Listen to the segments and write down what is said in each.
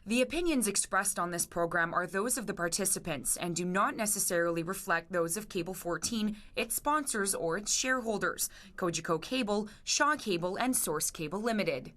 The opinions expressed on this program are those of the participants and do not necessarily reflect those of Cable 14, its sponsors, or its shareholders, Cogeco Cable, Shaw Cable, and Source Cable Limited.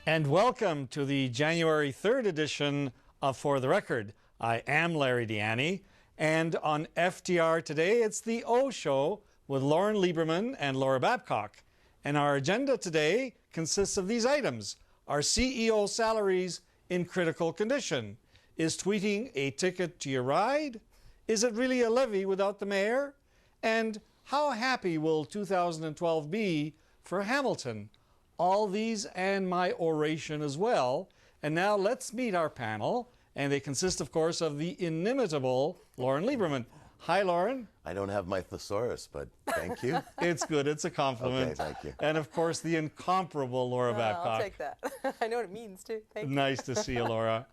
And welcome to the January 3rd edition of For the Record. I am Larry Deanne, and on FTR today, it's the O Show with Lauren Lieberman and Laura Babcock. And our agenda today consists of these items. Are CEO salaries in critical condition? Is tweeting a ticket to your ride? Is it really a levee without the mayor? And how happy will 2012 be for Hamilton? All these and my oration as well. And now let's meet our panel. And they consist, of course, of the inimitable Loren Lieberman. Hi, Loren. I don't have my thesaurus, but thank you. It's good. It's a compliment. Okay, thank you. And, of course, the incomparable Laura Babcock. I'll take that. I know what it means, too. Thank you. Nice to see you, Laura.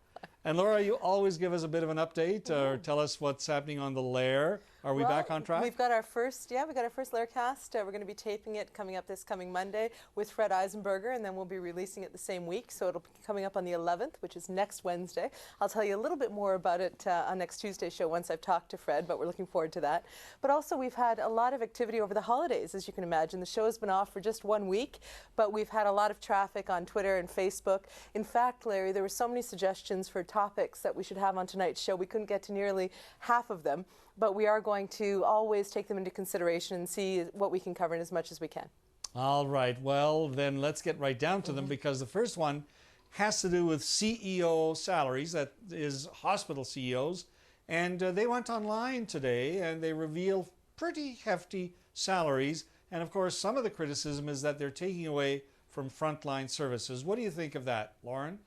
And, Laura, you always give us a bit of an update or tell us what's happening on the Lair. Are we back on track? We've got our first, Lair cast. We're going to be taping it coming up this coming Monday with Fred Eisenberger, and then we'll be releasing it the same week. So it'll be coming up on the 11th, which is next Wednesday. I'll tell you a little bit more about it on next Tuesday's show once I've talked to Fred, but we're looking forward to that. But also we've had a lot of activity over the holidays, as you can imagine. The show's been off for just 1 week, but we've had a lot of traffic on Twitter and Facebook. In fact, Larry, there were so many suggestions for topics that we should have on tonight's show. We couldn't get to nearly half of them, but we are going to always take them into consideration and see what we can cover in as much as we can. All right. Well, then let's get right down to them, because the first one has to do with CEO salaries, that is hospital CEOs. And they went online today and they reveal pretty hefty salaries. And of course, some of the criticism is that they're taking away from frontline services. What do you think of that, Lauren?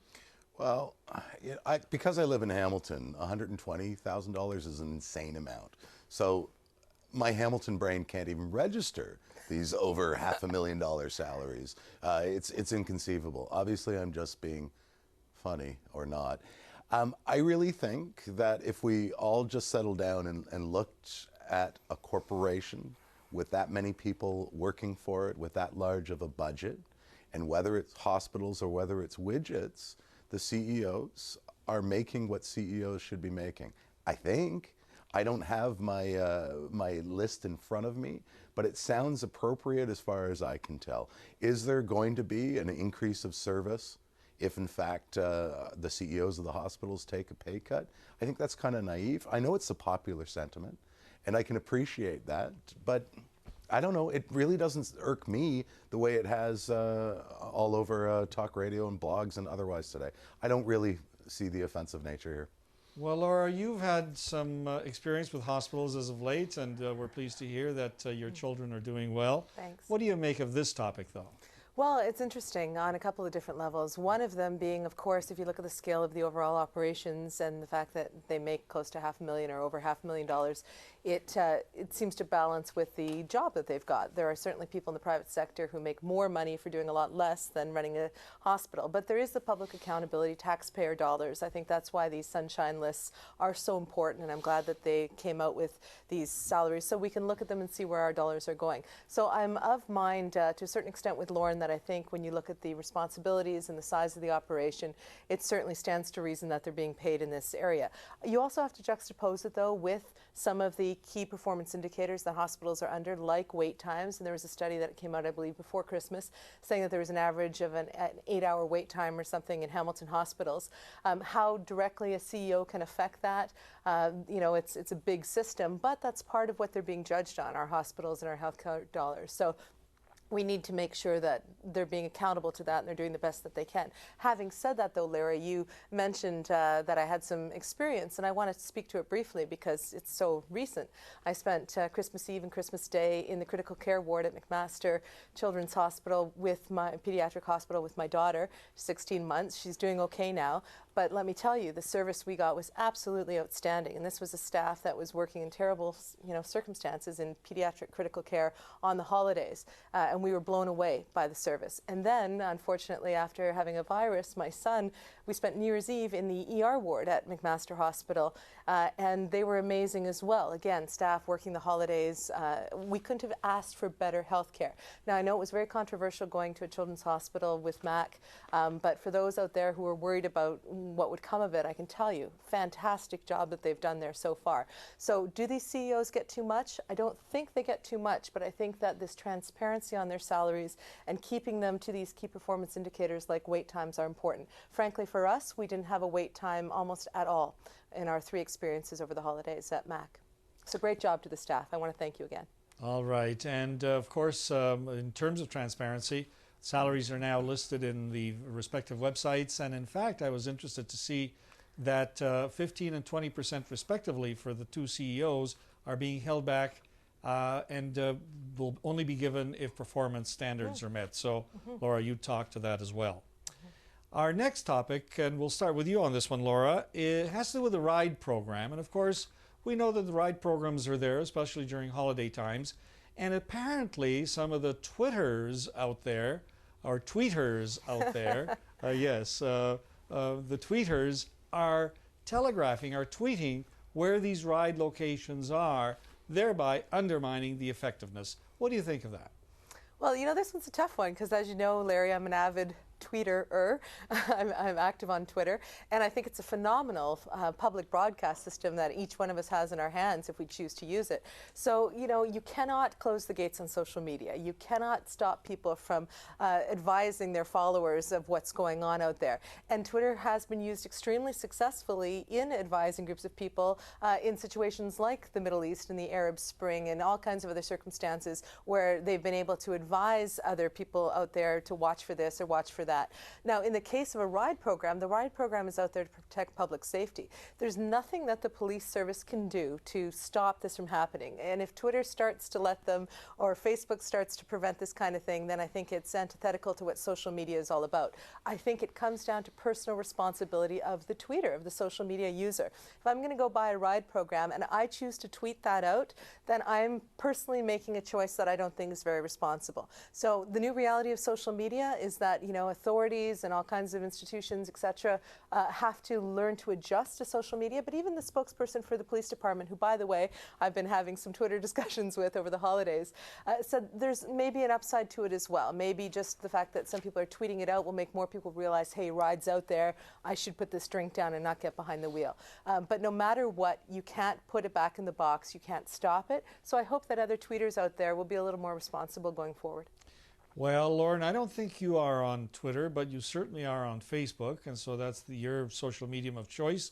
Well, because I live in Hamilton, $120,000 is an insane amount. So my Hamilton brain can't even register these over $500,000 salaries. It's inconceivable. Obviously, I'm just being funny, or not. I really think that if we all just settled down and looked at a corporation with that many people working for it, with that large of a budget, and whether it's hospitals or whether it's widgets, the CEOs are making what CEOs should be making. I think. I don't have my my list in front of me, but it sounds appropriate as far as I can tell. Is there going to be an increase of service if, in fact, the CEOs of the hospitals take a pay cut? I think that's kind of naive. I know it's a popular sentiment, and I can appreciate that, but I don't know, it really doesn't irk me the way it has all over talk radio and blogs and otherwise today. I don't really see the offensive nature here. Well, Laura, you've had some experience with hospitals as of late, and we're pleased to hear that your children are doing well. Thanks. What do you make of this topic, though? Well, it's interesting on a couple of different levels. One of them being, of course, if you look at the scale of the overall operations and the fact that they make close to $500,000 or over $500,000, it seems to balance with the job that they've got. There are certainly people in the private sector who make more money for doing a lot less than running a hospital, but there is the public accountability, taxpayer dollars. I think that's why these sunshine lists are so important, and I'm glad that they came out with these salaries so we can look at them and see where our dollars are going. So I'm of mind to a certain extent with Lauren that I think when you look at the responsibilities and the size of the operation, it certainly stands to reason that they're being paid in this area. You also have to juxtapose it, though, with some of the key performance indicators that hospitals are under, like wait times. And there was a study that came out, I believe, before Christmas, saying that there was an average of an 8-hour wait time or something in Hamilton hospitals. How directly a CEO can affect that, you know, it's a big system, but that's part of what they're being judged on, our hospitals and our healthcare dollars. So we need to make sure that they're being accountable to that and they're doing the best that they can. Having said that, though, Larry, you mentioned that I had some experience, and I want to speak to it briefly because it's so recent. I spent Christmas Eve and Christmas Day in the critical care ward at McMaster Children's Hospital with my pediatric hospital with my daughter, 16 months. She's doing okay now. But let me tell you, the service we got was absolutely outstanding. And this was a staff that was working in terrible, circumstances in pediatric critical care on the holidays. And we were blown away by the service. And then, unfortunately, after having a virus, my son, we spent New Year's Eve in the ER ward at McMaster Hospital. And they were amazing as well. Again, staff working the holidays. We couldn't have asked for better health care. Now, I know it was very controversial going to a children's hospital with Mac, but for those out there who are worried about what would come of it, I can tell you, fantastic job that they've done there so far. So do these CEOs get too much? I don't think they get too much, but I think that this transparency on their salaries and keeping them to these key performance indicators like wait times are important. Frankly, for us, we didn't have a wait time almost at all in our 3 experiences over the holidays at Mac. So great job to the staff. I want to thank you again. All right. And of course, in terms of transparency, salaries are now listed in the respective websites. And in fact, I was interested to see that 15% and 20% respectively for the 2 CEOs are being held back and will only be given if performance standards are met. So, Laura, you talked to that as well. Our next topic, and we'll start with you on this one, Laura, it has to do with the RIDE program. And of course, we know that the RIDE programs are there, especially during holiday times. And apparently, some of the Twitters out there, or tweeters out there, the tweeters are telegraphing, are tweeting where these RIDE locations are, thereby undermining the effectiveness. What do you think of that? Well, this one's a tough one because, as you know, Larry, I'm an avid tweeter-er. I'm active on Twitter, and I think it's a phenomenal public broadcast system that each one of us has in our hands if we choose to use it. So, you cannot close the gates on social media. You cannot stop people from advising their followers of what's going on out there. And Twitter has been used extremely successfully in advising groups of people in situations like the Middle East and the Arab Spring and all kinds of other circumstances where they've been able to advise other people out there to watch for this or watch for that. Now, in the case of a RIDE program, the RIDE program is out there to protect public safety. There's nothing that the police service can do to stop this from happening. And if Twitter starts to let them, or Facebook starts to prevent this kind of thing, then I think it's antithetical to what social media is all about. I think it comes down to personal responsibility of the tweeter, of the social media user. If I'm going to go buy a RIDE program and I choose to tweet that out, then I'm personally making a choice that I don't think is very responsible. So the new reality of social media is that, authorities and all kinds of institutions, etc., have to learn to adjust to social media. But even the spokesperson for the police department, who, by the way, I've been having some Twitter discussions with over the holidays, said there's maybe an upside to it as well. Maybe just the fact that some people are tweeting it out will make more people realize, hey, RIDE's out there, I should put this drink down and not get behind the wheel. But no matter what, you can't put it back in the box, you can't stop it. So I hope that other tweeters out there will be a little more responsible going forward. Well, Lauren, I don't think you are on Twitter, but you certainly are on Facebook, and so that's your social medium of choice.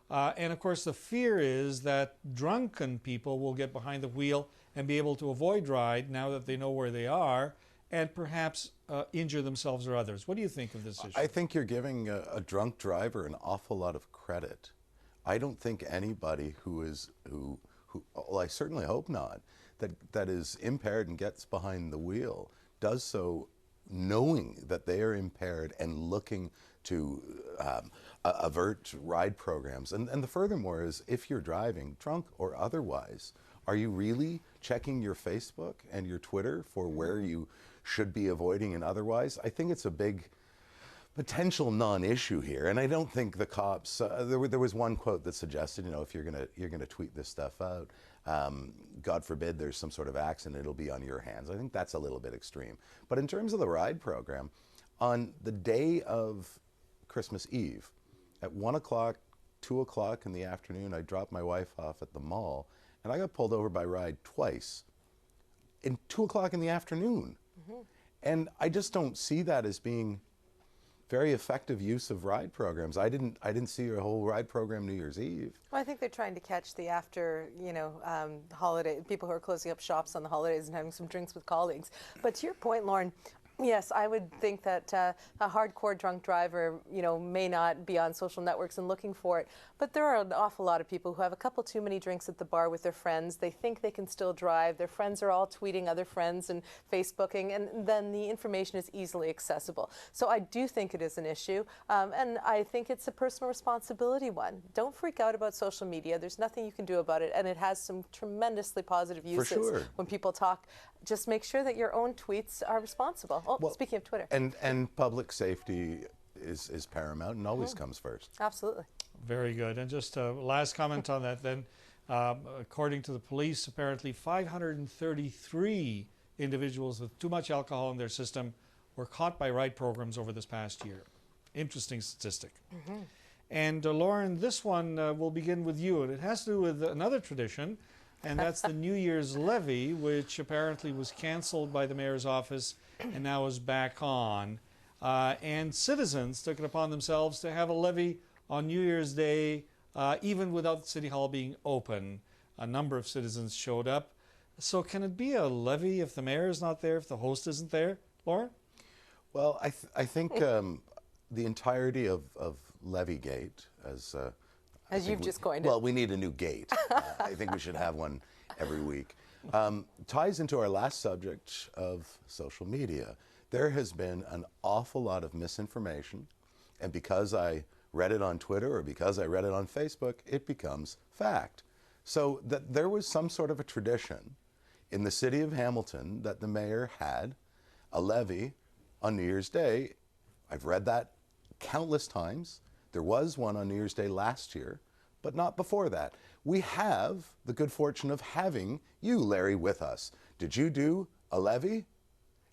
And of course, the fear is that drunken people will get behind the wheel and be able to avoid RIDE now that they know where they are, and perhaps injure themselves or others. What do you think of this issue? I think you're giving a drunk driver an awful lot of credit. I don't think anybody who well, I certainly hope not, that is impaired and gets behind the wheel does so knowing that they are impaired and looking to avert RIDE programs. And the furthermore is, if you're driving, drunk or otherwise, are you really checking your Facebook and your Twitter for where you should be avoiding and otherwise? I think it's a big potential non-issue here, and I don't think the cops. There was one quote that suggested, if you're gonna tweet this stuff out, God forbid there's some sort of accident, it'll be on your hands. I think that's a little bit extreme. But in terms of the RIDE program, on the day of Christmas Eve, at 1 o'clock, 2 o'clock in the afternoon, I dropped my wife off at the mall, and I got pulled over by RIDE twice, in 2 o'clock in the afternoon. And I just don't see that as being very effective use of RIDE programs. I didn't see a whole RIDE program New Year's Eve. Well, I think they're trying to catch the after, holiday, people who are closing up shops on the holidays and having some drinks with colleagues. But to your point, Lauren, Yes, I would think that a hardcore drunk driver, may not be on social networks and looking for it. But there are an awful lot of people who have a couple too many drinks at the bar with their friends. They think they can still drive. Their friends are all tweeting other friends and Facebooking, and then the information is easily accessible. So I do think it is an issue, and I think it's a personal responsibility one. Don't freak out about social media. There's nothing you can do about it, and it has some tremendously positive uses. For sure. When people talk, just make sure that your own tweets are responsible. Oh, well, speaking of Twitter. And public safety is paramount and always comes first. Absolutely. Very good. And just a last comment on that then. According to the police, apparently 533 individuals with too much alcohol in their system were caught by ride programs over this past year. Interesting statistic. And Loren, this one will begin with you. And it has to do with another tradition, and that's the New Year's levee, which apparently was canceled by the mayor's office and now is back on. And citizens took it upon themselves to have a levee on New Year's Day, even without City Hall being open. A number of citizens showed up. So can it be a levee if the mayor is not there, if the host isn't there, Loren? Well, I think the entirety of Leveegate, as you've just coined it. Well, we need a new gate. I think we should have one every week. Ties into our last subject of social media. There has been an awful lot of misinformation, and because I read it on Twitter or because I read it on Facebook, it becomes fact. So that there was some sort of a tradition in the city of Hamilton that the mayor had a levee on New Year's Day. I've read that countless times. There was one on New Year's Day last year, but not before that. We have the good fortune of having you, Larry, with us. Did you do a levee?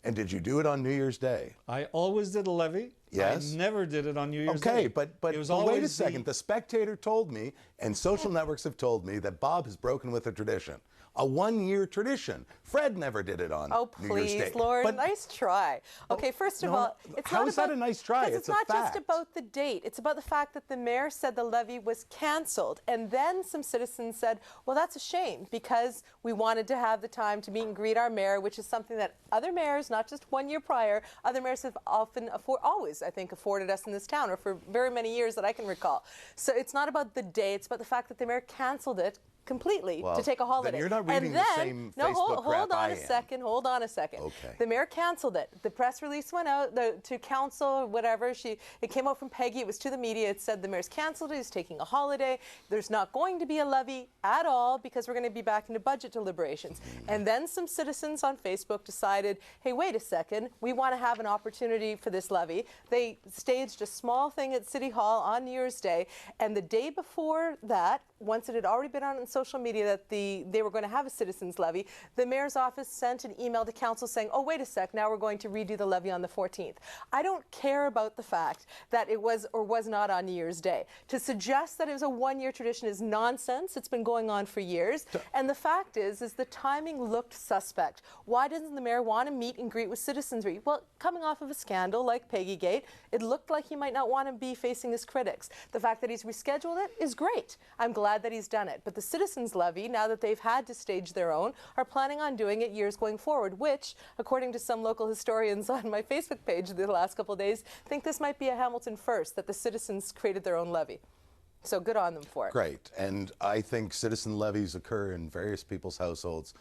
And did you do it on New Year's Day? I always did a levee. Yes. I never did it on New Year's Day. Okay, but it was wait a second. The Spectator told me, and social networks have told me, that Bob has broken with a tradition. A one-year tradition. Fred never did it on New Year's Day. Oh, please, Loren, nice try. Okay, first of all, it's how not is about, that a nice try? It's a not fact. just about the date. It's about the fact that the mayor said the levee was canceled. And then some citizens said, well, that's a shame because we wanted to have the time to meet and greet our mayor, which is something that other mayors, not just 1 year prior, other mayors have often, always, I think, afforded us in this town, or for very many years that I can recall. So it's not about the day. It's about the fact that the mayor canceled it completely to take a holiday. Then you're not reading the same Facebook crap I am. Hold on a second. Okay. The mayor canceled it. The press release went out to council or whatever. It came out from Peggy. It was to the media. It said the mayor's canceled it. He's taking a holiday. There's not going to be a levee at all because we're going to be back into budget deliberations. And then some citizens on Facebook decided, hey, wait a second. We want to have an opportunity for this levee. They staged a small thing at City Hall on New Year's Day. And the day before that, once it had already been on social media that they were going to have a citizens levee, the mayor's office sent an email to council saying, oh, wait a sec, now we're going to redo the levee on the 14th. I don't care about the fact that it was or was not on New Year's Day. To suggest that it was a one-year tradition is nonsense. It's been going on for years. And the fact is the timing looked suspect. Why doesn't the mayor want to meet and greet with citizenry? Well, coming off of a scandal like Peggygate, it looked like he might not want to be facing his critics. The fact that he's rescheduled it is great. I'm glad that he's done it. But the citizens levee, now that they've had to stage their own, are planning on doing it years going forward, which, according to some local historians on my Facebook page the last couple of days, think this might be a Hamilton first, that the citizens created their own levee. So good on them for it. Great. And I think citizen levies occur in various people's households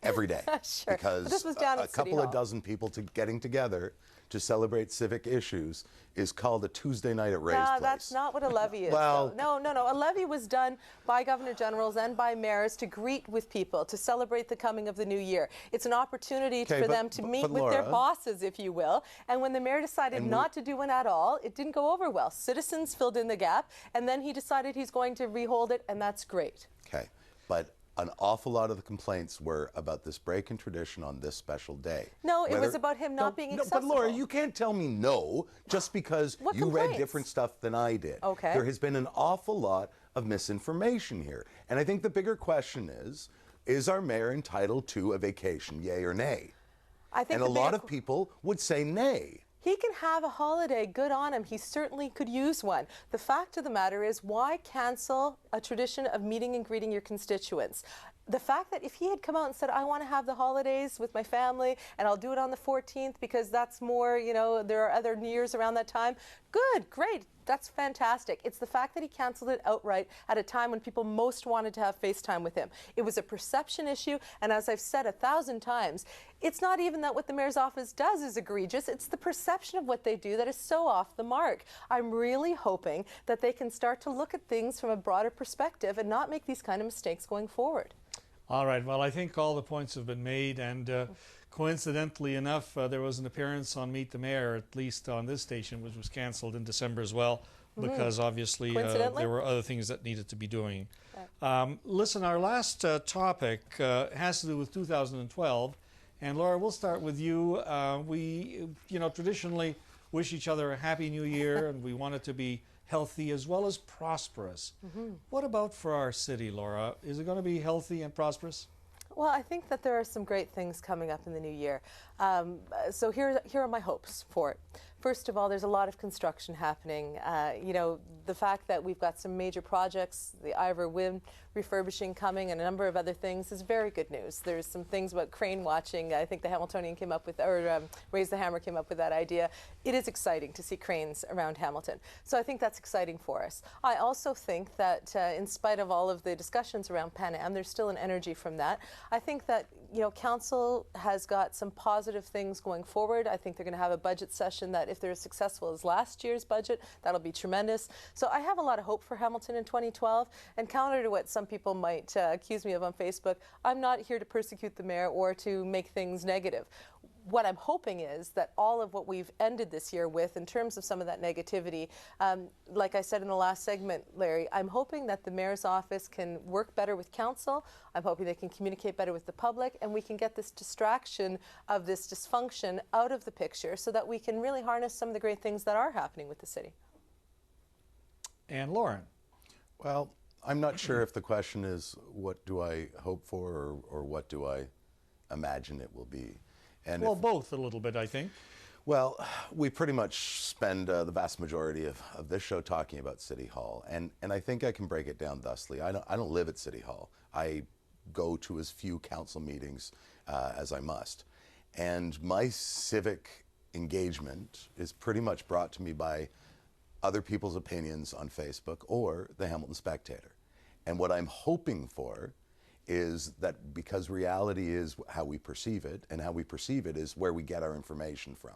every day. Sure. Because but this was down a at couple City of Hall. dozen people getting together to celebrate civic issues is called a Tuesday night at Ray's place. That's not what a levee is. Well, no. A levee was done by governor generals and by mayors to greet with people, to celebrate the coming of the new year. It's an opportunity for them to meet with their bosses, if you will. And when the mayor decided not to do one at all, it didn't go over well. Citizens filled in the gap, and then he decided he's going to rehold it, and that's great. Okay, but an awful lot of the complaints were about this break in tradition on this special day. No, it was about him not being accessible. But Laura, you can't tell me no just because you read different stuff than I did. Okay. There has been an awful lot of misinformation here. And I think the bigger question is our mayor entitled to a vacation, yay or nay? I think and a lot of people would say nay. He can have a holiday, good on him. He certainly could use one. The fact of the matter is, why cancel a tradition of meeting and greeting your constituents. The fact that if he had come out and said, I want to have the holidays with my family and I'll do it on the 14th because that's more, you know, there are other New Year's around that time, good, great, that's fantastic. It's the fact that he canceled it outright at a time when people most wanted to have FaceTime with him. It was a perception issue, and as I've said 1,000 times, it's not even that what the mayor's office does is egregious, it's the perception of what they do that is so off the mark. I'm really hoping that they can start to look at things from a broader perspective and not make these kind of mistakes going forward. All right, well, I think all the points have been made, and coincidentally enough, there was an appearance on Meet the Mayor, at least on this station, which was cancelled in December as well, because obviously there were other things that needed to be doing. Listen, our last topic has to do with 2012, and Laura, we'll start with you. We, you know, traditionally wish each other a happy new year, and we want it to be healthy as well as prosperous. What about for our city, Laura? Is it going to be healthy and prosperous? Well, I think that there are some great things coming up in the new year. So here are my hopes for it. First of all, there's a lot of construction happening. You know, the fact that we've got some major projects, the Ivor Wind refurbishing coming and a number of other things is very good news. There's some things about crane watching. I think the Hamiltonian came up with, or Raise the Hammer came up with that idea. It is exciting to see cranes around Hamilton. So I think that's exciting for us. I also think that in spite of all of the discussions around Pan Am, there's still an energy from that. I think that, you know, Council has got some positive things going forward. I think they're going to have a budget session that, if they're as successful as last year's budget, that'll be tremendous. So I have a lot of hope for Hamilton in 2012. And counter to what some people might accuse me of on Facebook, I'm not here to persecute the mayor or to make things negative. What I'm hoping is that all of what we've ended this year with, in terms of some of that negativity, like I said in the last segment, Larry, I'm hoping that the mayor's office can work better with council. I'm hoping they can communicate better with the public, and we can get this distraction of this dysfunction out of the picture so that we can really harness some of the great things that are happening with the city. And Loren? Well, I'm not sure if the question is what do I hope for or what do I imagine it will be. And well, both a little bit, I think. Well, we pretty much spend the vast majority of this show talking about City Hall, and I think I can break it down thusly. I don't live at City Hall. I go to as few council meetings as I must, and my civic engagement is pretty much brought to me by other people's opinions on Facebook or the Hamilton Spectator. And what I'm hoping for is that, because reality is how we perceive it, and how we perceive it is where we get our information from.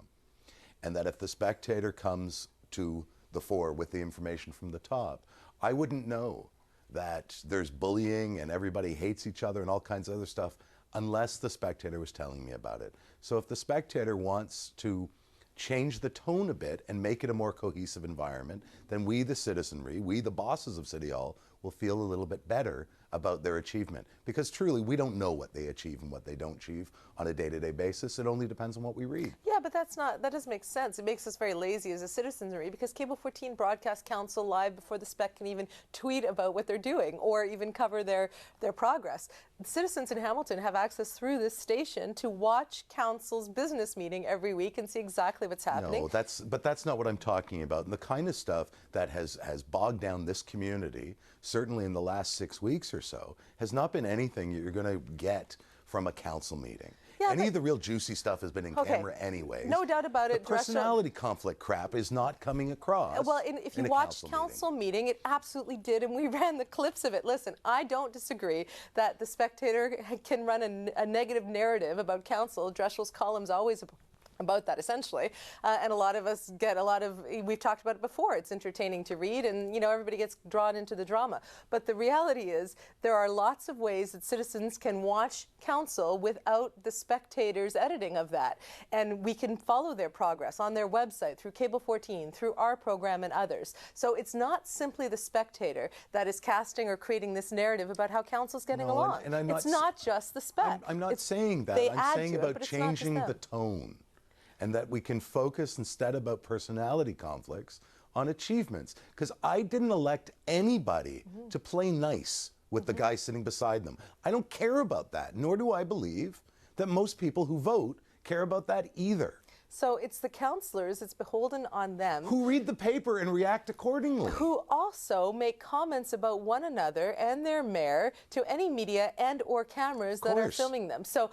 And that if the Spectator comes to the fore with the information from the top, I wouldn't know that there's bullying and everybody hates each other and all kinds of other stuff unless the Spectator was telling me about it. So if the Spectator wants to change the tone a bit and make it a more cohesive environment, then we, the citizenry, we, the bosses of City Hall, will feel a little bit better about their achievement. Because truly, we don't know what they achieve and what they don't achieve on a day-to-day basis. It only depends on what we read. Yeah, but that doesn't make sense. It makes us very lazy as a citizenry, because Cable 14 broadcasts council live before the Spec can even tweet about what they're doing or even cover their progress. Citizens in Hamilton have access through this station to watch council's business meeting every week and see exactly what's happening. No, but that's not what I'm talking about. And the kind of stuff that has bogged down this community, certainly in the last 6 weeks or so, has not been anything you're going to get from a council meeting. Yeah, any of the real juicy stuff has been in camera anyways. No doubt about it. The personality conflict crap is not coming across. Well, if you watched council meeting, it absolutely did, and we ran the clips of it. Listen, I don't disagree that the Spectator can run a negative narrative about council. Dreschel's column's always about that, essentially, and a lot of us get we've talked about it before, it's entertaining to read, and, you know, everybody gets drawn into the drama. But the reality is there are lots of ways that citizens can watch council without the Spectator's editing of that, and we can follow their progress on their website, through Cable 14, through our program and others. So it's not simply the Spectator that is casting or creating this narrative about how council's getting along. And it's not just the Spec. I'm not saying that. I'm saying about changing the tone. And that we can focus, instead about personality conflicts, on achievements. Because I didn't elect anybody to play nice with the guy sitting beside them. I don't care about that, nor do I believe that most people who vote care about that either. So it's the councillors, it's beholden on them. Who read the paper and react accordingly. Who also make comments about one another and their mayor to any media and or cameras that are filming them. So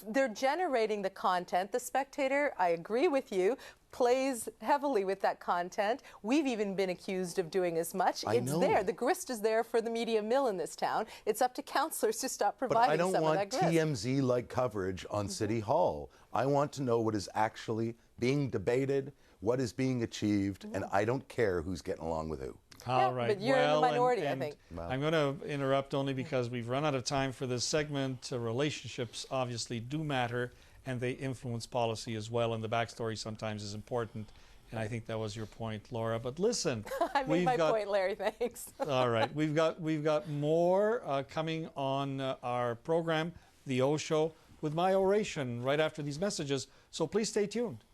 they're generating the content. The Spectator, I agree with you, plays heavily with that content. We've even been accused of doing as much. It's there. The grist is there for the media mill in this town. It's up to councillors to stop providing some of that grist. But I don't want TMZ-like coverage on City Hall. I want to know what is actually being debated, what is being achieved, and I don't care who's getting along with who. All right. But you're in the minority, I think. I'm going to interrupt only because we've run out of time for this segment. Relationships obviously do matter, and they influence policy as well, and the backstory sometimes is important. And I think that was your point, Laura. But listen, I made my point, Larry. Thanks. All right, we've got more coming on our program, The O Show, with my oration right after these messages. So please stay tuned.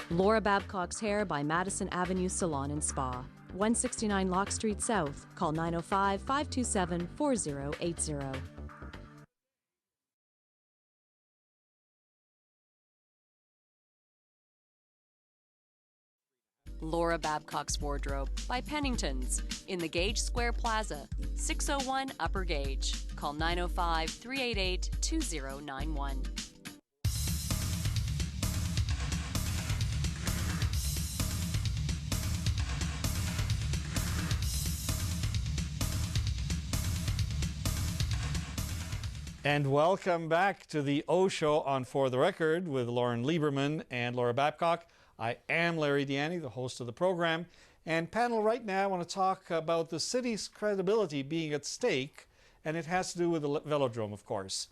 Laura Babcock's Hair by Madison Avenue Salon and Spa, 169 Locke Street South. Call 905-527-4080. Laura Babcock's Wardrobe by Pennington's in the Gage Square Plaza, 601 Upper Gage. Call 905-388-2091. And welcome back to the O Show on For the Record with Lauren Lieberman and Laura Babcock. I am Larry Deanny, the host of the program. And panel, right now I want to talk about the city's credibility being at stake, and it has to do with the Velodrome, of course.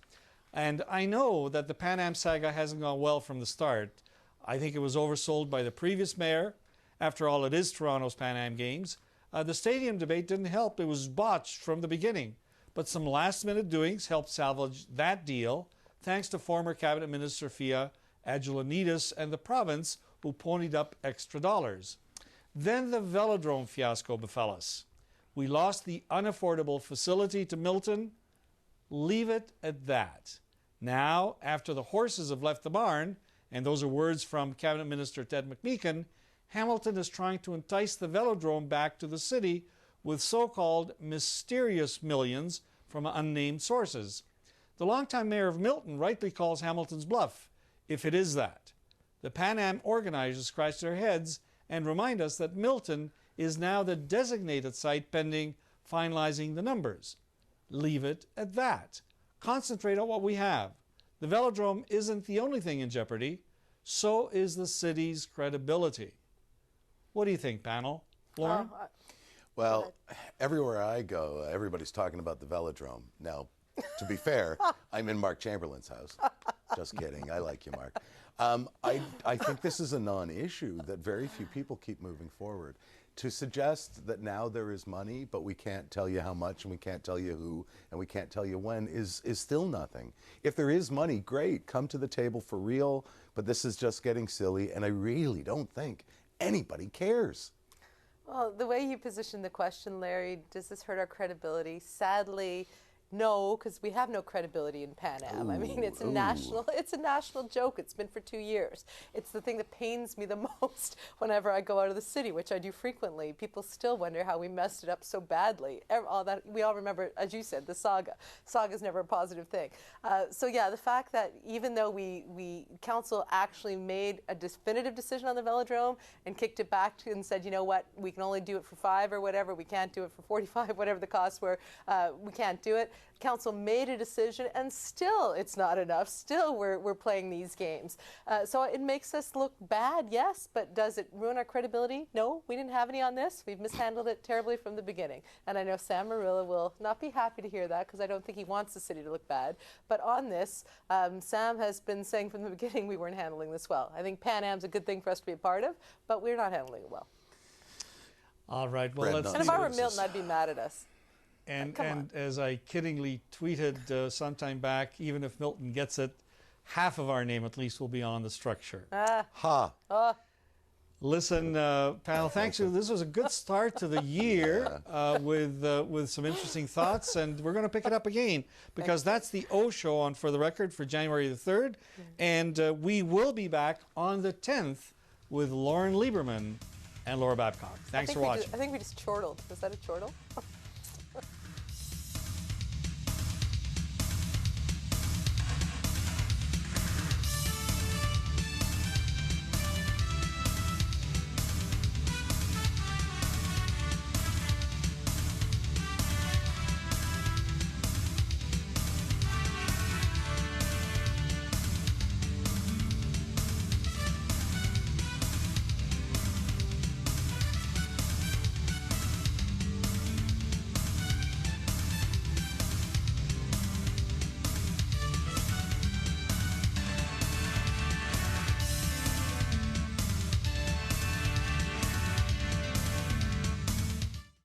And I know that the Pan Am saga hasn't gone well from the start. I think it was oversold by the previous mayor. After all, it is Toronto's Pan Am Games. The stadium debate didn't help. It was botched from the beginning. But some last-minute doings helped salvage that deal, thanks to former Cabinet Minister Fia Aguilanidis and the province, who ponied up extra dollars. Then the Velodrome fiasco befell us. We lost the unaffordable facility to Milton. Leave it at that. Now, after the horses have left the barn, and those are words from Cabinet Minister Ted McMeekin, Hamilton is trying to entice the Velodrome back to the city with so-called mysterious millions from unnamed sources. The longtime mayor of Milton rightly calls Hamilton's bluff, if it is that. The Pan Am organizers scratch their heads and remind us that Milton is now the designated site pending finalizing the numbers. Leave it at that. Concentrate on what we have. The Velodrome isn't the only thing in jeopardy. So is the city's credibility. What do you think, panel? Lauren? Well, everywhere I go, everybody's talking about the Velodrome. Now, to be fair, I'm in Mark Chamberlain's house. Just kidding. I like you, Mark. I think this is a non-issue that very few people keep moving forward. To suggest that now there is money, but we can't tell you how much, and we can't tell you who, and we can't tell you when, is still nothing. If there is money, great. Come to the table for real, but this is just getting silly, and I really don't think anybody cares. Well, the way you position the question, Larry, does this hurt our credibility? Sadly, no, because we have no credibility in Pan Am. I mean, it's a national joke. It's been for 2 years. It's the thing that pains me the most whenever I go out of the city, which I do frequently. People still wonder how we messed it up so badly. All that we all remember, as you said, the saga. Saga's never a positive thing. So yeah, the fact that even though we council actually made a definitive decision on the Velodrome and kicked it back to and said, you know what, we can only do it for 5 or whatever. We can't do it for 45, whatever the costs were. We can't do it. Council made a decision, and still it's not enough. Still we're playing these games. So it makes us look bad, yes, but does it ruin our credibility? No, we didn't have any on this. We've mishandled it terribly from the beginning. And I know Sam Marilla will not be happy to hear that, because I don't think he wants the city to look bad. But on this, Sam has been saying from the beginning we weren't handling this well. I think Pan Am's a good thing for us to be a part of, but we're not handling it well. All right, well, let's... And if I were Milton, I'd be mad at us. And as I kiddingly tweeted sometime back, even if Milton gets it, half of our name at least will be on the structure. Listen, panel, thanks. This was a good start to the year with some interesting thoughts, and we're going to pick it up again because that's the O Show on For the Record for January the 3rd, and we will be back on the 10th with Loren Lieberman and Laura Babcock. Thanks for watching. I think we just chortled. Was that a chortle?